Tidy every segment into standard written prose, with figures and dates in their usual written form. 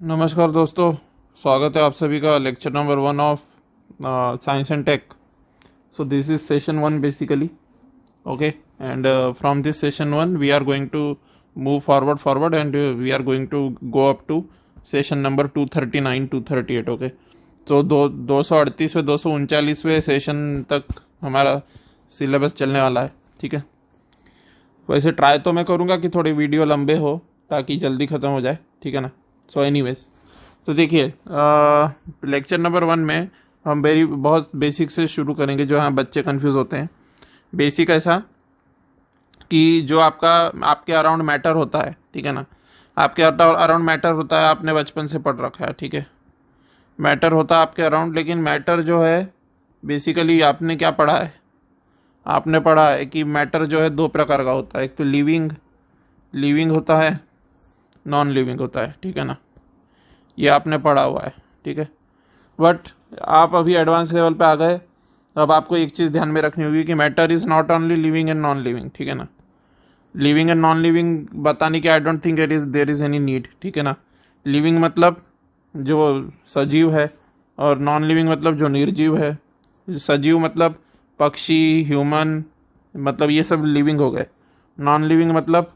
नमस्कार दोस्तों, स्वागत है आप सभी का lecture number 1 of science and tech. So this is session 1 basically. Okay, and from this session 1 we are going to move forward and we are going to go up to session number 239 238. Okay, तो 238वें 239वें session तक हमारा syllabus चलने वाला है. ठीक है, वैसे try तो मैं करूँगा कि थोड़ी वीडियो लंबे हो ताकि जल्दी ख़त्म हो जाए. ठीक है ना. सो एनीवेज, तो देखिए लेक्चर नंबर 1 में हम बहुत बेसिक से शुरू करेंगे. जो यहाँ बच्चे कंफ्यूज होते हैं, बेसिक ऐसा कि जो आपके अराउंड मैटर होता है. ठीक है ना, आपके अराउंड मैटर होता है, आपने बचपन से पढ़ रखा है. ठीक है, मैटर होता है आपके अराउंड. लेकिन मैटर जो है बेसिकली आपने क्या पढ़ा है, आपने पढ़ा है कि मैटर जो है दो प्रकार का होता है. एक तो लिविंग होता है, नॉन लिविंग होता है. ठीक है ना, ये आपने पढ़ा हुआ है. ठीक है, बट आप अभी एडवांस लेवल पे आ गए. अब आपको एक चीज़ ध्यान में रखनी होगी कि matter is not only living and non living. ठीक है ना, लिविंग एंड नॉन लिविंग बताने की I don't think there is any need. ठीक है ना, लिविंग मतलब जो सजीव है और नॉन लिविंग मतलब जो निर्जीव है. सजीव मतलब पक्षी, ह्यूमन, मतलब ये सब लिविंग हो गए. नॉन लिविंग मतलब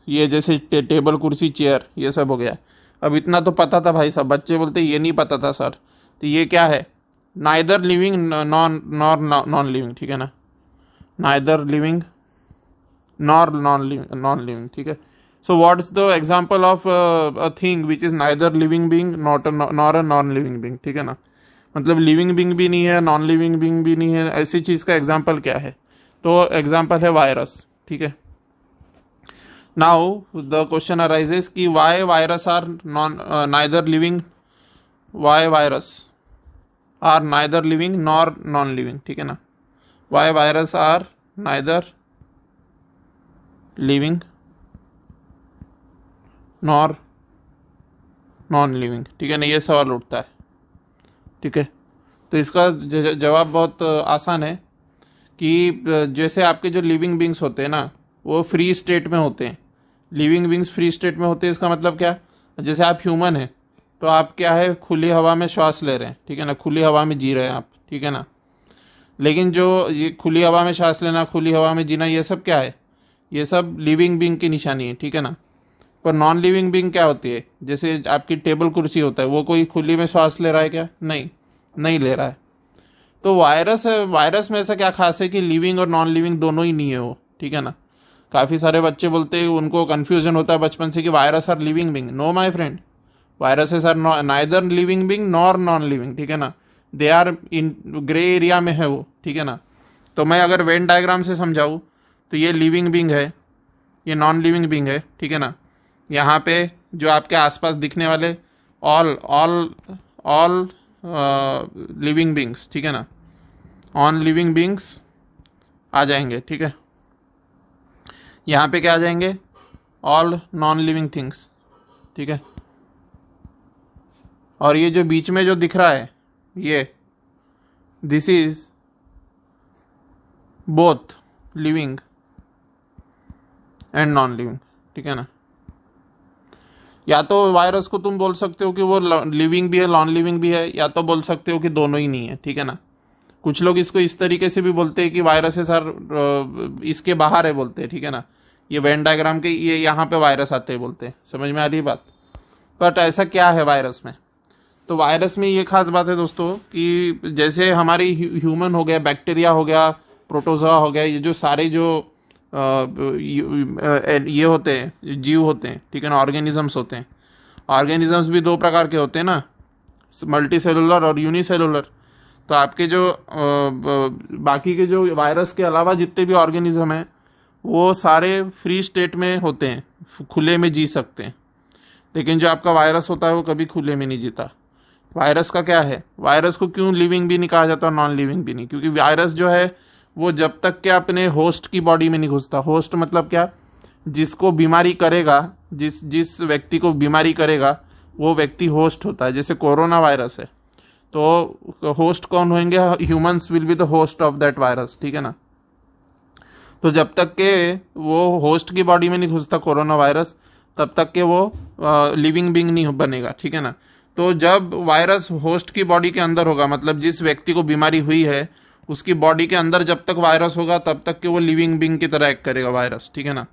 ये जैसे टेबल, कुर्सी, चेयर, ये सब हो गया. अब इतना तो पता था भाई साहब. बच्चे बोलते ये नहीं पता था सर. तो ये क्या है? Neither living non living. ठीक है ना, neither living nor non living. ठीक है, so what is the example of a thing which is neither living being nor a non living being. ठीक है ना, मतलब लिविंग बीइंग भी नहीं है, नॉन लिविंग बीइंग भी नहीं है. ऐसी चीज़ का एग्जाम्पल क्या है? तो एग्जाम्पल है वायरस. ठीक है, now the question arises कि why virus are neither living, why virus are neither living nor non living. ठीक है ना, why virus are neither living nor non living. ठीक है ना, ये सवाल उठता है. ठीक है, तो इसका जवाब बहुत आसान है कि जैसे आपके जो लिविंग बींग्स होते हैं ना, वो फ्री स्टेट में होते हैं. लिविंग बींग्स फ्री स्टेट में होते हैं. इसका मतलब क्या? जैसे आप ह्यूमन हैं तो आप क्या है, खुली हवा में श्वास ले रहे हैं. ठीक है ना, खुली हवा में जी रहे हैं आप. ठीक है ना, लेकिन जो ये खुली हवा में श्वास लेना, खुली हवा में जीना, ये सब क्या है? ये सब लिविंग बींग की निशानी है. ठीक है ना, पर नॉन लिविंग बींग क्या होती है? जैसे आपकी टेबल, कुर्सी होता है, वो कोई खुली में श्वास ले रहा है क्या? नहीं ले रहा है. तो वायरस है, वायरस में ऐसा क्या खास है कि लिविंग और नॉन लिविंग दोनों ही नहीं है वो. ठीक है ना, काफ़ी सारे बच्चे बोलते हैं, उनको कन्फ्यूजन होता है बचपन से कि virus are living being. No my friend, viruses are neither living being nor non living. ठीक है ना, they are in grey area में है वो. ठीक है ना, तो मैं अगर वेन डायग्राम से समझाऊँ तो ये लिविंग बींग है, ये नॉन लिविंग बींग है. ठीक है ना, यहाँ पे जो आपके आसपास दिखने वाले ऑल लिविंग बींग्स. ठीक है ना, ऑन लिविंग बींग्स आ जाएंगे. ठीक है, यहाँ पे क्या आ जाएंगे? All non living things. ठीक है, और ये जो बीच में जो दिख रहा है, ये this is both living and non living. ठीक है ना, या तो वायरस को तुम बोल सकते हो कि वो लिविंग भी है, नॉन लिविंग भी है, या तो बोल सकते हो कि दोनों ही नहीं है. ठीक है ना, कुछ लोग इसको इस तरीके से भी बोलते हैं कि वायरसेस आर इसके बाहर है बोलते हैं. ठीक है ना, ये वेन डायग्राम के ये यहाँ पे वायरस आते हैं बोलते हैं. समझ में आ रही बात? बट ऐसा क्या है वायरस में? तो वायरस में ये खास बात है दोस्तों कि जैसे हमारी ह्यूमन हो गया, बैक्टीरिया हो गया, प्रोटोजोआ हो गया, ये जो सारे जो ये होते हैं, जीव होते हैं. ठीक है ना, ऑर्गेनिजम्स होते हैं. ऑर्गेनिजम्स भी दो प्रकार के होते हैं ना, मल्टी सेलुलर और यूनिसेलुलर. तो आपके जो बाकी के जो वायरस के अलावा जितने भी ऑर्गेनिज्म हैं वो सारे फ्री स्टेट में होते हैं, खुले में जी सकते हैं. लेकिन जो आपका वायरस होता है वो कभी खुले में नहीं जीता. वायरस का क्या है? वायरस को क्यों लिविंग भी नहीं कहा जाता और नॉन लिविंग भी नहीं? क्योंकि वायरस जो है वो जब तक क्या अपने होस्ट की बॉडी में नहीं घुसता. होस्ट मतलब क्या? जिसको बीमारी करेगा, जिस व्यक्ति को बीमारी करेगा वो व्यक्ति होस्ट होता है. जैसे कोरोना वायरस है तो होस्ट कौन होंगे? Humans will be the host of that virus. ठीक है ना, तो जब तक के वो होस्ट की बॉडी में नहीं घुसता कोरोना वायरस, तब तक के वो लिविंग बीइंग नहीं बनेगा, ठीक है ना। तो जब वायरस होस्ट की बॉडी के अंदर होगा, मतलब जिस व्यक्ति को बीमारी हुई है उसकी बॉडी के अंदर जब तक वायरस होगा तब तक के वो लिविंग बीइंग की तरह एक्ट करेगा वायरस, ठीक है ना।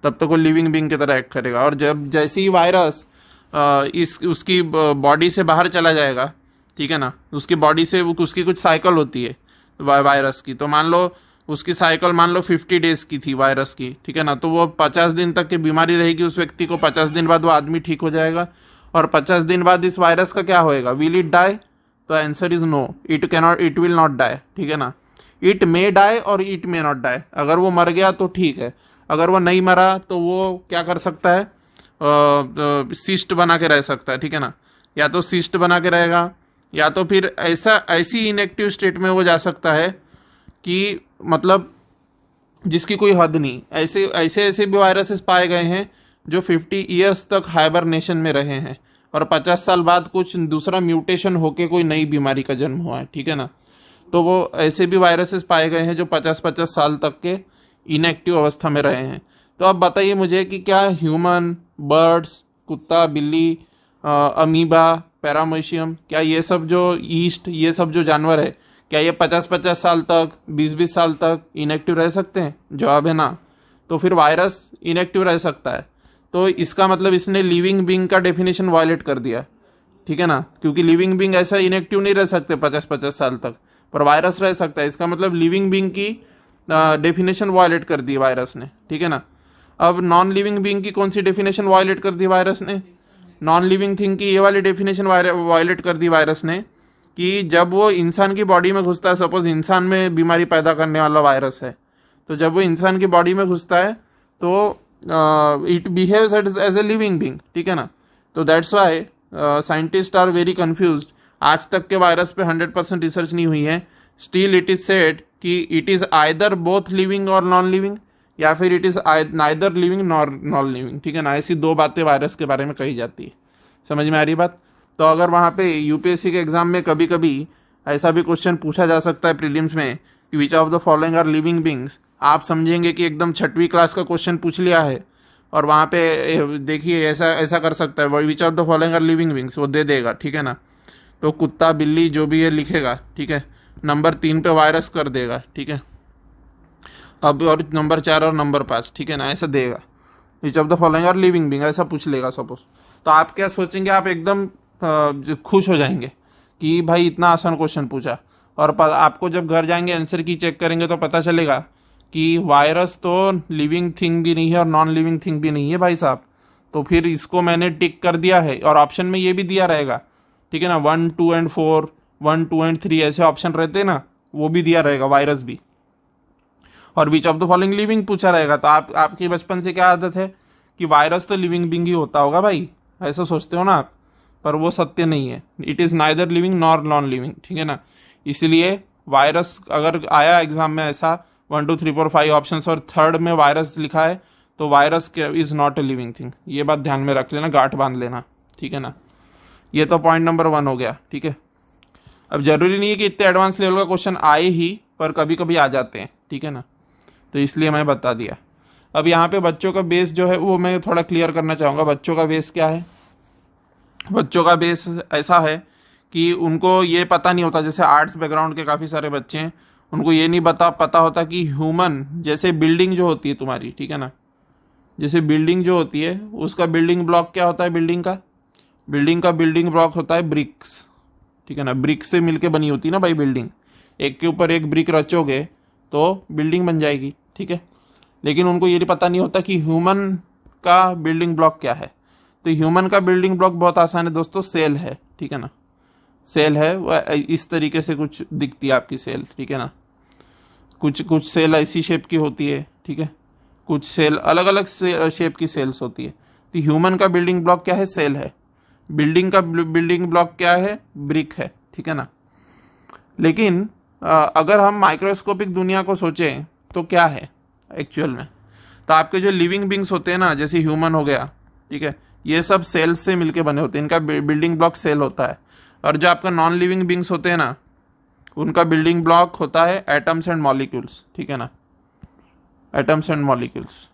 तब तक वो लिविंग बीइंग की तरह एक्ट करेगा। और जब जैसे ही वायरस इस उसकी बॉडी से बाहर चला जाएगा, ठीक है ना, उसकी बॉडी से उसकी कुछ साइकिल होती है वायरस की। तो मान लो उसकी साइकिल मान लो 50 डेज की थी वायरस की, ठीक है ना। तो वो 50 दिन तक की बीमारी रहेगी उस व्यक्ति को, 50 दिन बाद वो आदमी ठीक हो जाएगा। और 50 दिन बाद इस वायरस का क्या होएगा, विल इट डाई? तो answer is no, it will not die, ठीक है ना। इट मे डाई और इट मे नॉट डाई। अगर वो मर गया तो ठीक है, अगर वो नहीं मरा तो वो क्या कर सकता है, सिस्ट बना के रह सकता है, ठीक है ना। या तो सिस्ट बना के रहेगा, या तो फिर ऐसी इनएक्टिव स्टेट में वो जा सकता है कि मतलब जिसकी कोई हद नहीं। ऐसे भी वायरसेस पाए गए हैं जो 50 ईयर्स तक हाइबरनेशन में रहे हैं और 50 साल बाद कुछ दूसरा म्यूटेशन होके कोई नई बीमारी का जन्म हुआ है, ठीक है ना। तो वो ऐसे भी वायरसेस पाए गए हैं जो 50-50 साल तक के इनएक्टिव अवस्था में रहे हैं। तो अब बताइए मुझे कि क्या ह्यूमन, बर्ड्स, कुत्ता, बिल्ली, अमीबा, पैरामीशियम, क्या ये सब जो ईस्ट, ये सब जो जानवर है, क्या ये 50-50 साल तक, 20-20 साल तक इनएक्टिव रह सकते हैं? जवाब है ना। तो फिर वायरस इनएक्टिव रह सकता है, तो इसका मतलब इसने लिविंग बीइंग का डेफिनेशन वायलेट कर दिया, ठीक है ना। क्योंकि लिविंग बीइंग ऐसा इनएक्टिव नहीं रह सकते 50-50 साल तक, पर वायरस रह सकता है। इसका मतलब लिविंग बीइंग की डेफिनेशन वायलेट कर दी वायरस ने, ठीक है ना। अब नॉन लिविंग बीइंग की कौन सी डेफिनेशन वायलेट कर दी वायरस ने? नॉन लिविंग थिंग की ये वाली डेफिनेशन वायलेट कर दी वायरस ने कि जब वो इंसान की बॉडी में घुसता है, सपोज इंसान में बीमारी पैदा करने वाला वायरस है, तो जब वो इंसान की बॉडी में घुसता है तो it behaves as a living being, ठीक है ना। तो that's why scientist are very confused. आज तक के वायरस पे 100% रिसर्च नहीं हुई है। स्टिल इट इज सेड कि it is either both living और नॉन लिविंग, या फिर it is neither living nor non living, ठीक है ना। ऐसी दो बातें वायरस के बारे में कही जाती है। समझ में आ रही बात? तो अगर वहां पे यूपीएससी के एग्जाम में कभी कभी ऐसा भी क्वेश्चन पूछा जा सकता है प्रीलिम्स में कि which of the following are living beings, आप समझेंगे कि एकदम 6वीं क्लास का क्वेश्चन पूछ लिया है। और वहां पे देखिए ऐसा कर सकता है, which of the following are living beings, वो दे देगा, ठीक है ना। तो कुत्ता, बिल्ली जो भी है लिखेगा, ठीक है, नंबर 3 पे वायरस कर देगा, ठीक है। अब और नंबर 4 और नंबर 5, ठीक है ना, ऐसा देगा। Which of the following are living being ऐसा पूछ लेगा सपोज। तो आप क्या सोचेंगे, आप एकदम खुश हो जाएंगे कि भाई इतना आसान क्वेश्चन पूछा। और आपको जब घर जाएंगे आंसर की चेक करेंगे तो पता चलेगा कि वायरस तो लिविंग थिंग भी नहीं है और नॉन लिविंग थिंग भी नहीं है भाई साहब। तो फिर इसको मैंने टिक कर दिया है, और ऑप्शन में ये भी दिया रहेगा, ठीक है ना, 1, 2 एंड 4, 1, 2 एंड 3 ऐसे ऑप्शन रहते हैं ना, वो भी दिया रहेगा वायरस भी। और विच ऑफ द फॉलोइंग लिविंग पूछा रहेगा। तो आपकी बचपन से क्या आदत है कि वायरस तो लिविंग बीइंग ही होता होगा भाई, ऐसा सोचते हो ना आप, पर वो सत्य नहीं है। It is neither living nor non living, ठीक है ना। इसलिए वायरस अगर आया एग्जाम में ऐसा 1, 2, 3, 4, 5 ऑप्शन और थर्ड में वायरस लिखा है, तो virus is not a living thing. ये बात ध्यान में रख लेना, गांठ बांध लेना, ठीक है ना। ये तो पॉइंट नंबर 1 हो गया, ठीक है। अब जरूरी नहीं है कि इतने एडवांस लेवल का क्वेश्चन आए ही, पर कभी कभी आ जाते हैं, ठीक है ना। तो इसलिए मैं बता दिया। अब यहाँ पे बच्चों का बेस जो है वो मैं थोड़ा क्लियर करना चाहूंगा। बच्चों का बेस क्या है? बच्चों का बेस ऐसा है कि उनको ये पता नहीं होता, जैसे आर्ट्स बैकग्राउंड के काफी सारे बच्चे हैं, उनको ये नहीं पता होता कि ह्यूमन जैसे बिल्डिंग जो होती है तुम्हारी, ठीक है ना, जैसे बिल्डिंग जो होती है उसका बिल्डिंग ब्लॉक क्या होता है? बिल्डिंग का बिल्डिंग ब्लॉक होता है ब्रिक्स, ठीक है ना। ब्रिक से मिलके बनी होती है ना भाई बिल्डिंग। एक के ऊपर एक ब्रिक रचोगे तो बिल्डिंग बन जाएगी, ठीक है। लेकिन उनको ये पता नहीं होता कि ह्यूमन का बिल्डिंग ब्लॉक क्या है। तो ह्यूमन का बिल्डिंग ब्लॉक बहुत आसान है दोस्तों, सेल है, ठीक है ना। सेल है, वह इस तरीके से कुछ दिखती है आपकी सेल, ठीक है ना। कुछ सेल ऐसी शेप की होती है, ठीक है, कुछ सेल अलग अलग शेप की सेल्स होती है। तो ह्यूमन का बिल्डिंग ब्लॉक क्या है? सेल है। बिल्डिंग का बिल्डिंग ब्लॉक क्या है? ब्रिक है, ठीक है ना। लेकिन अगर हम माइक्रोस्कोपिक दुनिया को सोचें तो क्या है एक्चुअल में? तो आपके जो लिविंग बींग्स होते हैं ना, जैसे ह्यूमन हो गया, ठीक है, ये सब सेल्स से मिलके बने होते हैं, इनका बिल्डिंग ब्लॉक सेल होता है। और जो आपका नॉन लिविंग बींग्स होते हैं ना, उनका बिल्डिंग ब्लॉक होता है एटम्स एंड मॉलिक्यूल्स, ठीक है ना, एटम्स एंड मॉलिक्यूल्स।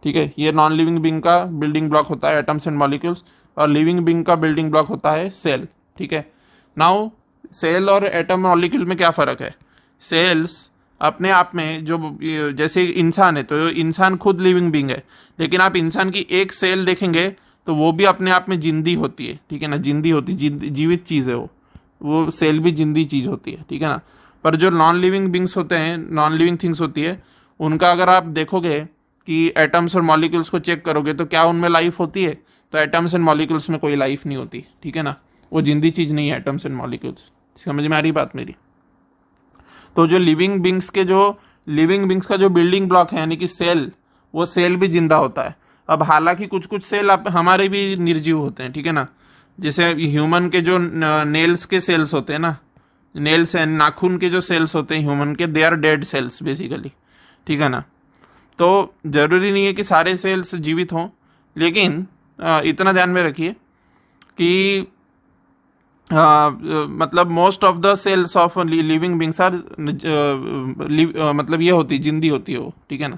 ठीक है। ये नॉन लिविंग बीइंग का बिल्डिंग ब्लॉक होता है एटम्स एंड मॉलिक्यूल्स, और लिविंग बीइंग का बिल्डिंग ब्लॉक होता है सेल, ठीक है। नाउ सेल और एटम मॉलिक्यूल में क्या फ़र्क है? सेल्स अपने आप में जो, जैसे इंसान है तो इंसान खुद लिविंग बीइंग है, लेकिन आप इंसान की एक सेल देखेंगे तो वो भी अपने आप में जिंदी होती है, ठीक है ना, जिंदी होती, जीवित चीज़ है वो सेल भी जिंदी चीज़ होती है, ठीक है ना। पर जो नॉन लिविंग बींग्स होते हैं, नॉन लिविंग थिंग्स होती है, उनका अगर आप देखोगे कि एटम्स और मॉलिक्यूल्स को चेक करोगे तो क्या उनमें लाइफ होती है? तो एटम्स एंड मॉलिक्यूल्स में कोई लाइफ नहीं होती, ठीक है ना, वो जिंदी चीज़ नहीं है एटम्स एंड मॉलिक्यूल्स। समझ में आ रही बात मेरी? तो जो लिविंग बींग्स का जो बिल्डिंग ब्लॉक है यानी कि सेल, वो सेल भी जिंदा होता है। अब हालांकि कुछ कुछ सेल हमारे भी निर्जीव होते हैं, ठीक है ना, जैसे ह्यूमन के जो नेल्स के सेल्स होते हैं ना, नेल्स एंड नाखून के जो सेल्स होते हैं ह्यूमन के, they are dead cells basically, ठीक है ना। तो जरूरी नहीं है कि सारे सेल्स जीवित हों, लेकिन इतना ध्यान में रखिए कि मतलब most of the cells of living beings are मतलब ये होती, जिंदी होती है वो, ठीक है ना।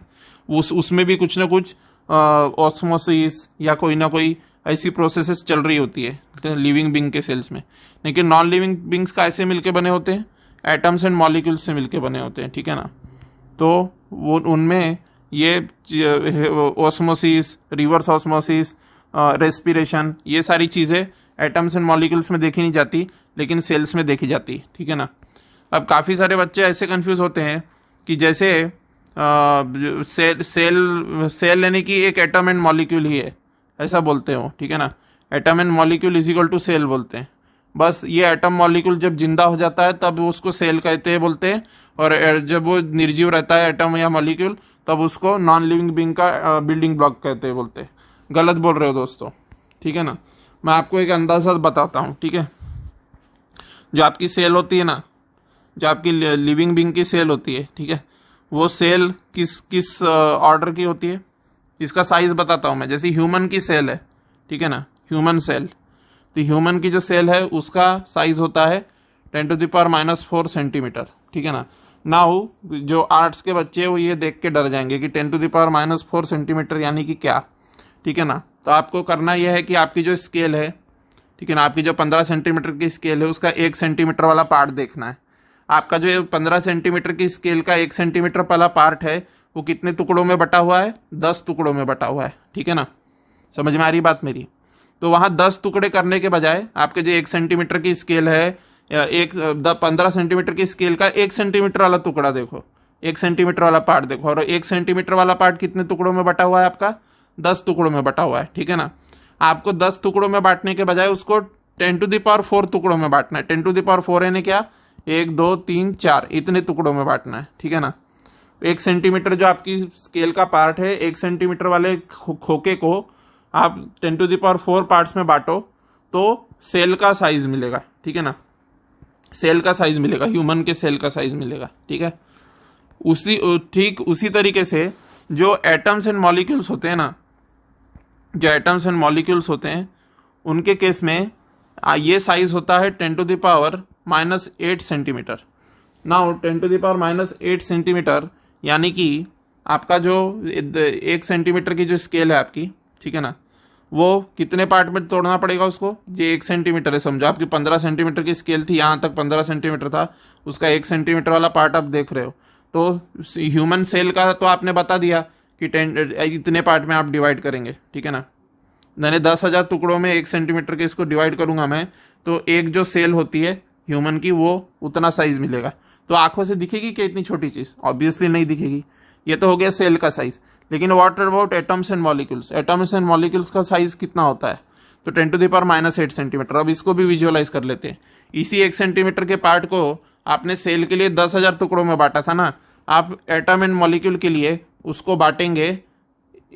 उसमें भी कुछ ना कुछ ऑस्मोसिस या कोई ना कोई ऐसी प्रोसेसेस चल रही होती है लिविंग बींग के सेल्स में। लेकिन नॉन लिविंग बींग्स का ऐसे मिलके बने होते हैं, एटम्स एंड मॉलिक्यूल्स से मिलके बने होते हैं, ठीक है ना। तो वो उनमें ये ऑस्मोसिस, रिवर्स ऑस्मोसिस, रेस्पिरेशन, ये सारी चीज़ें एटम्स एंड मॉलिक्यूल्स में देखी नहीं जाती, लेकिन सेल्स में देखी जाती, ठीक है ना। अब काफ़ी सारे बच्चे ऐसे कंफ्यूज होते हैं कि जैसे सेल यानी कि एक एटम एंड मॉलिक्यूल ही है, ऐसा बोलते हैं वो, ठीक है ना। Atom and molecule is equal to cell बोलते हैं। बस ये एटम मॉलिक्यूल जब जिंदा हो जाता है तब उसको सेल कहते हैं बोलते हैं, और जब वो निर्जीव रहता है एटम या मॉलिक्यूल तब उसको नॉन लिविंग बीइंग का बिल्डिंग ब्लॉक कहते हैं बोलते हैं। गलत बोल रहे हो दोस्तों, ठीक है ना। मैं आपको एक अंदाजा बताता हूँ, ठीक है। जो आपकी सेल होती है ना, जो आपकी लिविंग बीइंग की सेल होती है, ठीक है, वो सेल किस ऑर्डर की होती है, इसका साइज बताता हूँ मैं। जैसे ह्यूमन की सेल है, ठीक है ना, ह्यूमन सेल, तो ह्यूमन की जो सेल है उसका साइज होता है 10⁻⁻⁴ सेंटीमीटर, ठीक है ना। नाउ जो आर्ट्स के बच्चे हैं वो ये देख के डर जाएंगे कि 10⁻⁻⁴ सेंटीमीटर यानी कि क्या, ठीक है ना। तो आपको करना यह है कि आपकी जो स्केल है, ठीक है ना, आपकी जो 15 सेंटीमीटर की स्केल है उसका 1 सेंटीमीटर वाला पार्ट देखना है। आपका जो 15 सेंटीमीटर की स्केल का 1 सेंटीमीटर वाला पार्ट है वो कितने टुकड़ों में बटा हुआ है? 10 टुकड़ों में बटा हुआ है, ठीक है ना। समझ में आ रही बात मेरी? तो वहां 10 टुकड़े करने के बजाय आपके जो 1 सेंटीमीटर की स्केल है, 15 सेंटीमीटर की स्केल का 1 सेंटीमीटर वाला टुकड़ा देखो, 1 सेंटीमीटर वाला पार्ट देखो, और 1 सेंटीमीटर वाला पार्ट कितने टुकड़ों में बटा हुआ है? आपका 10 टुकड़ों में बटा हुआ है, ठीक है ना। आपको 10 टुकड़ों में बांटने के बजाय उसको 10⁴ टुकड़ों में बांटना है। 10⁴ यानी क्या? 1 2 3 4 इतने टुकड़ों में बांटना है, ठीक है ना। 1 सेंटीमीटर जो आपकी स्केल का पार्ट है, 1 सेंटीमीटर वाले खोखे को आप 10⁴ पार्ट्स में बांटो तो सेल का साइज मिलेगा, ठीक है ना। सेल का साइज मिलेगा, ह्यूमन के सेल का साइज मिलेगा, ठीक है। ठीक उसी तरीके से जो एटम्स एंड मॉलिक्यूल्स होते हैं ना, जो एटम्स एंड मॉलिक्यूल्स होते हैं उनके केस में ये साइज होता है 10⁻⁻8 सेंटीमीटर। नाउ 10⁻⁸ सेंटीमीटर यानी कि आपका जो 1 सेंटीमीटर की जो स्केल है आपकी, ठीक है ना, वो कितने पार्ट में तोड़ना पड़ेगा उसको? ये 1 सेंटीमीटर है, समझो आपकी 15 सेंटीमीटर की स्केल थी, यहाँ तक 15 सेंटीमीटर था, उसका 1 सेंटीमीटर वाला पार्ट आप देख रहे हो। तो ह्यूमन सेल का तो आपने बता दिया कि इतने पार्ट में आप डिवाइड करेंगे, ठीक है ना। मैंने 10,000 टुकड़ों में 1 सेंटीमीटर के इसको डिवाइड करूंगा मैं, तो एक जो सेल होती है ह्यूमन की वो उतना साइज मिलेगा। तो आंखों से दिखेगी कि इतनी छोटी चीज? ऑब्वियसली नहीं दिखेगी। ये तो हो गया सेल का साइज। लेकिन what about atoms and molecules? Atoms and molecules का साइज कितना होता है? तो 10⁻⁸ सेंटीमीटर। अब इसको भी विजुअलाइज कर लेते हैं। इसी 1 सेंटीमीटर के पार्ट को आपने सेल के लिए 10,000 टुकड़ों में बांटा था ना, आप एटम एंड मॉलिक्यूल के लिए उसको बांटेंगे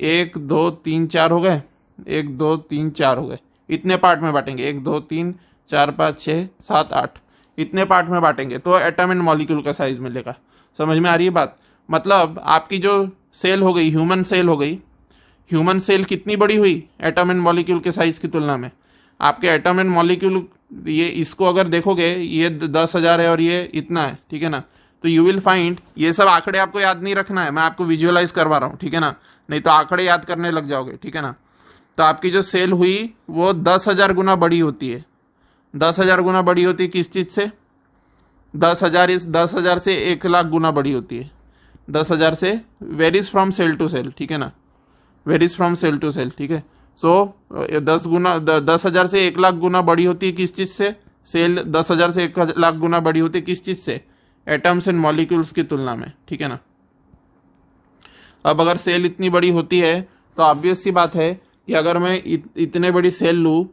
1 2 3 4 हो गए, 1 2 3 4 हो गए, इतने पार्ट में बांटेंगे, 1 2 3 4 5 6 7 8 इतने पार्ट में बांटेंगे तो एटम एंड मॉलिक्यूल का साइज मिलेगा। समझ में आ रही है बात? मतलब आपकी जो सेल हो गई, ह्यूमन सेल हो गई, ह्यूमन सेल कितनी बड़ी हुई एटम एंड मॉलिक्यूल के साइज की तुलना में? आपके एटम एंड मॉलिक्यूल, ये इसको अगर देखोगे ये 10,000 है और ये इतना है, ठीक है ना, तो यू विल फाइंड, ये सब आंकड़े आपको याद नहीं रखना है, मैं आपको विजुअलाइज करवा रहा हूँ, ठीक है ना, नहीं तो आंकड़े याद करने लग जाओगे, ठीक है ना। तो आपकी जो सेल हुई वो 10,000 गुना बड़ी होती है। 10,000 गुना बड़ी होती है किस चीज से? 10,000 इस 10,000 से 1,00,000 गुना बड़ी होती है। 10,000 से varies from cell to cell, ठीक है ना, varies from cell to cell, ठीक है। सो 10,000 से 1,00,000 गुना बड़ी होती है किस चीज से? सेल 10,000 से 1,00,000 गुना बड़ी होती है किस चीज से? एटम्स एंड मॉलिक्यूल्स की तुलना में, ठीक है ना। अब अगर सेल इतनी बड़ी होती है तो ऑब्वियस सी बात है कि अगर मैं इतने बड़ी सेल लूँ,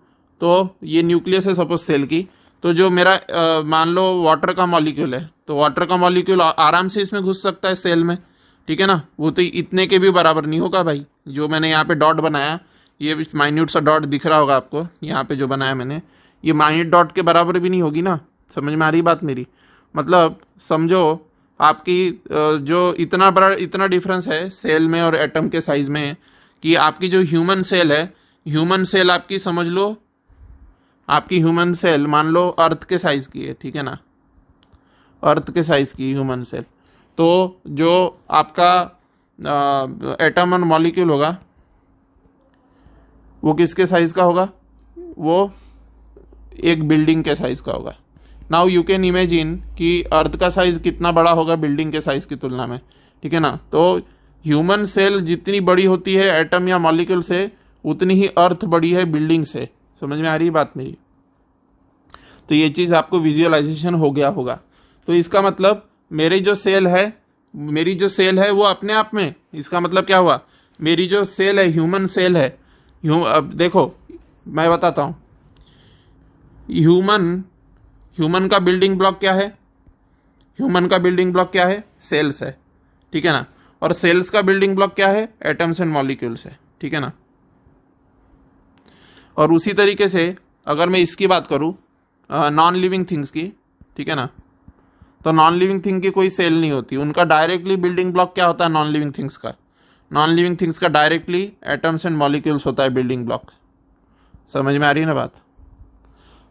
तो ये न्यूक्लियस है सपोज सेल की, तो जो मेरा मान लो वाटर का मॉलिक्यूल है, तो वाटर का मॉलिक्यूल आराम से इसमें घुस सकता है सेल में, ठीक है ना। वो तो इतने के भी बराबर नहीं होगा भाई। जो मैंने यहाँ पे डॉट बनाया, ये माइन्यूट सा डॉट दिख रहा होगा आपको, यहाँ पे जो बनाया मैंने, ये माइन्यूट डॉट के बराबर भी नहीं होगी ना। समझ में आ रही बात मेरी? मतलब समझो आपकी जो इतना डिफरेंस है सेल में और एटम के साइज में, कि आपकी जो ह्यूमन सेल है, ह्यूमन सेल आपकी समझ लो, आपकी ह्यूमन सेल मान लो अर्थ के साइज की है, ठीक है ना, अर्थ के साइज की ह्यूमन सेल। तो जो आपका एटम और मॉलिक्यूल होगा वो किसके साइज का होगा? वो एक बिल्डिंग के साइज का होगा। नाउ यू कैन इमेजिन कि अर्थ का साइज कितना बड़ा होगा बिल्डिंग के साइज की तुलना में, ठीक है ना। तो ह्यूमन सेल जितनी बड़ी होती है एटम या मॉलिक्यूल से, उतनी ही अर्थ बड़ी है बिल्डिंग से। समझ में आ रही है बात मेरी? तो ये चीज आपको विजुअलाइजेशन हो गया होगा। तो इसका मतलब मेरी जो सेल है वो अपने आप में, इसका मतलब क्या हुआ, मेरी जो सेल है ह्यूमन सेल है, अब देखो मैं बताता हूं, ह्यूमन का बिल्डिंग ब्लॉक क्या है? ह्यूमन का बिल्डिंग ब्लॉक क्या है? सेल्स है, ठीक है ना। और सेल्स का बिल्डिंग ब्लॉक क्या है? एटम्स एंड मॉलिक्यूल्स है, ठीक है ना। और उसी तरीके से अगर मैं इसकी बात करूं नॉन लिविंग थिंग्स की, ठीक है ना, तो नॉन लिविंग थिंग की कोई सेल नहीं होती, उनका डायरेक्टली बिल्डिंग ब्लॉक क्या होता है? नॉन लिविंग थिंग्स का, डायरेक्टली एटम्स एंड मॉलिक्यूल्स होता है बिल्डिंग ब्लॉक। समझ में आ रही है ना बात?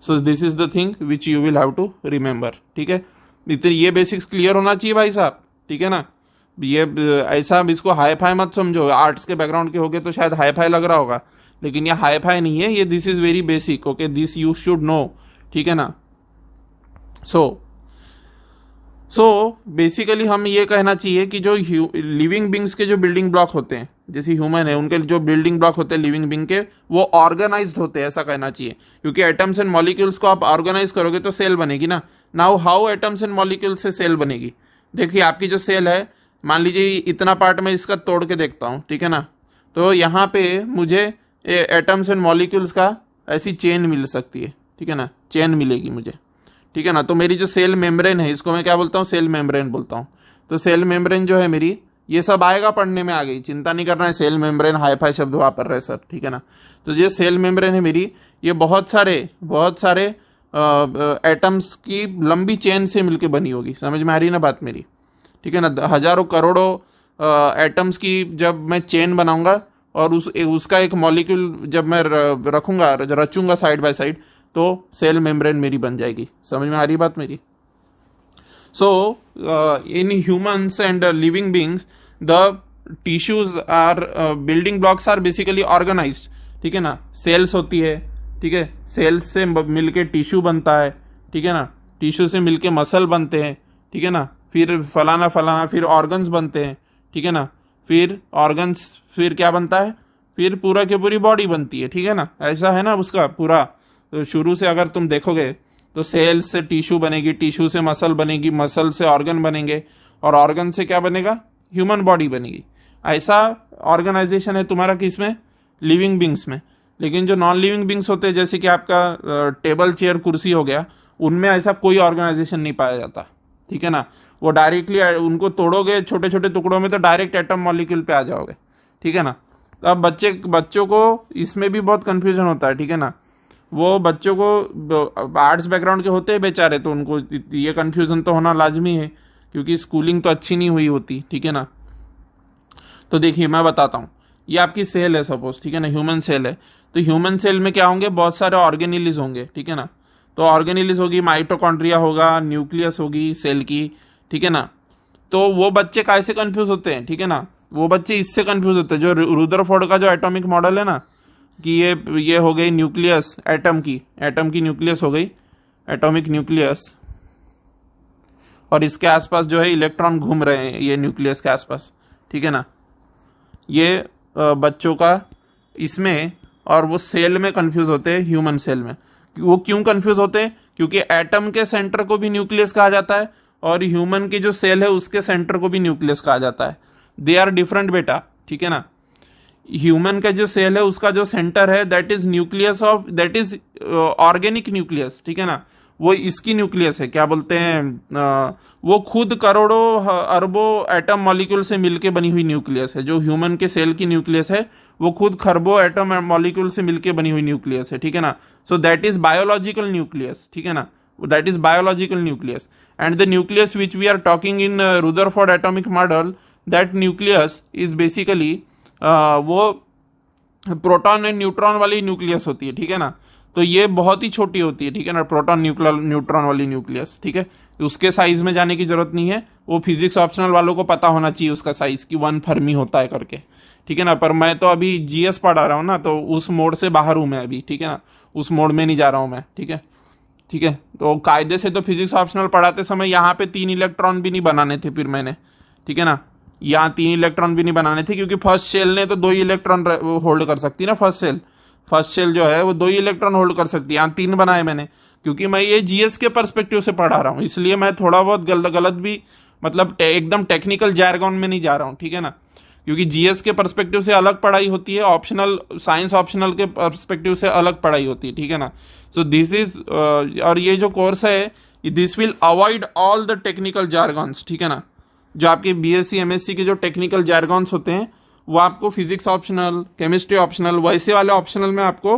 So this is the thing which you will have to remember, ठीक है। इतने ये बेसिक्स क्लियर होना चाहिए भाई साहब, ठीक है ना। ये ऐसा इसको हाई फाई मत समझो, आर्ट्स के बैकग्राउंड के होगे तो शायद हाई फाई लग रहा होगा, लेकिन ये हाई फाई नहीं है, ये this is very basic, okay, this you should know, ठीक है ना। सो बेसिकली हम ये कहना चाहिए कि जो लिविंग बींग्स के जो बिल्डिंग ब्लॉक होते हैं, जैसे ह्यूमन है, उनके जो बिल्डिंग ब्लॉक होते हैं लिविंग बींग के, वो ऑर्गेनाइज्ड होते हैं, ऐसा कहना चाहिए। क्योंकि एटम्स एंड मॉलिक्यूल्स को आप ऑर्गेनाइज करोगे तो सेल बनेगी ना। Now how atoms and molecules से सेल बनेगी? देखिए आपकी जो सेल है, मान लीजिए इतना पार्ट में इसका तोड़ के देखता हूं, ठीक है ना, तो यहाँ पे मुझे एटम्स एंड मॉलिक्यूल्स का ऐसी चेन मिल सकती है, ठीक है ना, चेन मिलेगी मुझे, ठीक है ना। तो मेरी जो सेल मेम्ब्रेन है, इसको मैं क्या बोलता हूँ? सेल मेम्ब्रेन बोलता हूँ। तो सेल मेम्ब्रेन जो है मेरी, ये सब आएगा पढ़ने में, आ गई, चिंता नहीं करना है। सेल मेम्ब्रेन हाई फाई शब्द वापर रहे सर, ठीक है ना। तो ये सेल मेम्ब्रेन है मेरी, ये बहुत सारे एटम्स की लंबी चेन से मिलकर बनी होगी। समझ में आ रही है ना बात मेरी? ठीक है ना। हजारों करोड़ों एटम्स की जब मैं चेन बनाऊंगा और उसका एक मॉलिक्यूल जब मैं रखूंगा, रचूंगा साइड बाय साइड, तो सेल मेम्ब्रेन मेरी बन जाएगी। समझ में आ रही बात मेरी? So in humans and living beings the tissues are building blocks are basically organized, ठीक है ना। सेल्स होती है, ठीक है, सेल्स से मिलके टिश्यू बनता है, ठीक है ना, टिश्यू से मिलके मसल बनते हैं, ठीक है ना, फिर फलाना फिर ऑर्गन्स बनते हैं, ठीक है ना, फिर ऑर्गन्स फिर क्या बनता है? फिर पूरा की पूरी बॉडी बनती है, ठीक है ना। ऐसा है ना उसका पूरा। तो शुरू से अगर तुम देखोगे तो सेल्स से टिश्यू बनेगी, टिश्यू से मसल बनेगी, मसल से ऑर्गन बनेंगे, और ऑर्गन से क्या बनेगा? ह्यूमन बॉडी बनेगी। ऐसा ऑर्गेनाइजेशन है तुम्हारा किसमें? लिविंग बींग्स में। लेकिन जो नॉन लिविंग बींग्स होते हैं, जैसे कि आपका टेबल चेयर कुर्सी हो गया, उनमें ऐसा कोई ऑर्गेनाइजेशन नहीं पाया जाता, ठीक है ना। वो डायरेक्टली उनको तोड़ोगे छोटे छोटे टुकड़ों में तो डायरेक्ट एटम मॉलिक्यूल पे आ जाओगे, ठीक है ना। तो अब बच्चों को इसमें भी बहुत कंफ्यूजन होता है, ठीक है ना। वो बच्चों को आर्ट्स बैकग्राउंड के होते हैं बेचारे, तो उनको ये कंफ्यूजन तो होना लाजमी है, क्योंकि स्कूलिंग तो अच्छी नहीं हुई होती, ठीक है ना। तो देखिए मैं बताता हूँ, ये आपकी सेल है सपोज, ठीक है ना, ह्यूमन सेल है। तो ह्यूमन सेल में क्या होंगे? बहुत सारे ऑर्गेनेलिज होंगे, ठीक है ना। तो ऑर्गेनेलिज होगी, माइटोकॉन्ड्रिया होगा, न्यूक्लियस होगी सेल की, ठीक है ना, तो वो बच्चे कैसे कंफ्यूज होते हैं, ठीक है ना, वो बच्चे इससे कंफ्यूज होते हैं, जो रुदरफोर्ड का जो एटॉमिक मॉडल है ना, कि ये हो गई न्यूक्लियस एटम की न्यूक्लियस हो गई, एटॉमिक न्यूक्लियस, और इसके आसपास जो है इलेक्ट्रॉन घूम रहे हैं ये न्यूक्लियस के आसपास, ठीक है ना, ये बच्चों का इसमें, और वो सेल में कंफ्यूज होते हैं, ह्यूमन सेल में। वो क्यों कंफ्यूज होते हैं? क्योंकि एटम के सेंटर को भी न्यूक्लियस कहा जाता है और ह्यूमन की जो सेल है उसके सेंटर को भी न्यूक्लियस कहा जाता है। दे आर डिफरेंट बेटा, ठीक है ना। ह्यूमन का जो सेल है उसका जो सेंटर है that is nucleus of, that is organic nucleus, ठीक है ना, वो इसकी न्यूक्लियस है, क्या बोलते हैं, वो खुद करोड़ों अरबों एटम मॉलिक्यूल से मिलके बनी हुई न्यूक्लियस है। जो ह्यूमन के सेल की न्यूक्लियस है वो खुद खरबों एटम मॉलिक्यूल से मिलके बनी हुई न्यूक्लियस है, ठीक है ना। So that is biological nucleus, ठीक है ना, that is biological nucleus. And the nucleus which we are talking in Rutherford atomic model, that nucleus is basically वो प्रोटॉन एंड न्यूट्रॉन वाली न्यूक्लियस होती है, ठीक है ना। तो ये बहुत ही छोटी होती है, ठीक है ना, प्रोटॉन न्यूट्रॉन वाली न्यूक्लियस, ठीक है। उसके साइज में जाने की जरूरत नहीं है, वो फिजिक्स ऑप्शनल वालों को पता होना चाहिए उसका साइज कि 1 फर्मी होता है करके, ठीक है ना। पर मैं तो अभी जीएस पढ़ा रहा हूँ ना, तो उस मोड से बाहर हूं मैं अभी, ठीक है ना, उस मोड में नहीं जा रहा हूं मैं, ठीक है, ठीक है। तो कायदे से तो फिजिक्स ऑप्शनल पढ़ाते समय यहाँ पे 3 इलेक्ट्रॉन भी नहीं बनाने थे फिर मैंने, ठीक है ना, यहाँ 3 इलेक्ट्रॉन भी नहीं बनाने थे, क्योंकि फर्स्ट शेल ने तो 2 ही इलेक्ट्रॉन होल्ड कर सकती है ना, फर्स्ट शेल जो है वो 2 ही इलेक्ट्रॉन होल्ड कर सकती है। यहाँ 3 बनाए मैंने, क्योंकि मैं ये जीएस के पर्सपेक्टिव से पढ़ा रहा हूँ, इसलिए मैं थोड़ा बहुत गलत भी, मतलब एकदम टेक्निकल जार्गन में नहीं जा रहा हूँ, ठीक है ना, क्योंकि जीएस के पर्सपेक्टिव से अलग पढ़ाई होती है, ऑप्शनल साइंस ऑप्शनल के पर्सपेक्टिव से अलग पढ़ाई होती है, ठीक है ना। सो दिस इज, और ये जो कोर्स है this will avoid all the technical jargons, ठीक है ना। जो आपके बीएससी एमएससी के जो टेक्निकल जार्गन्स होते हैं वो आपको फिजिक्स ऑप्शनल, केमिस्ट्री ऑप्शनल, वैसे वाले ऑप्शनल में आपको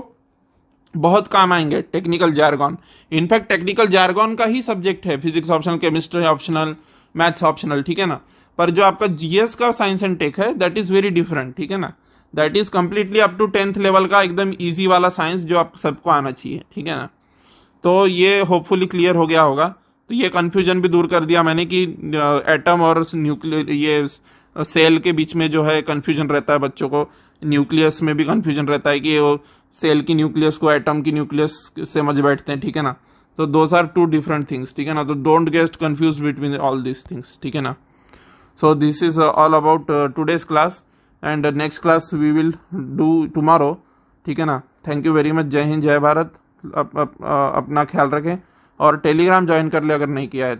बहुत काम आएंगे technical jargon. In fact technical jargon का ही सब्जेक्ट है physics optional, chemistry optional, maths optional, ठीक है ना। पर जो आपका जीएस का साइंस एंड टेक है दैट इज वेरी डिफरेंट, ठीक है ना, that is completely up to 10th level का एकदम ईजी वाला साइंस जो आप सबको आना चाहिए, ठीक है ना। तो ये होपफुली क्लियर हो गया होगा। तो ये कंफ्यूजन भी दूर कर दिया मैंने कि एटम और न्यूक्लियर, ये सेल के बीच में जो है कंफ्यूजन रहता है बच्चों को, न्यूक्लियस में भी कंफ्यूजन रहता है कि वो सेल की न्यूक्लियस को एटम की न्यूक्लियस से समझ बैठते हैं, ठीक है ना। तो दोज आर 2 डिफरेंट थिंग्स, ठीक है ना। तो don't get confuse between all this things, ठीक है ना। So this is all about today's class, and next class we will do tomorrow, ठीक है ना। थैंक यू वेरी मच, जय हिंद, जय भारत। अपना ख्याल रखें और टेलीग्राम ज्वाइन कर ले अगर नहीं किया है।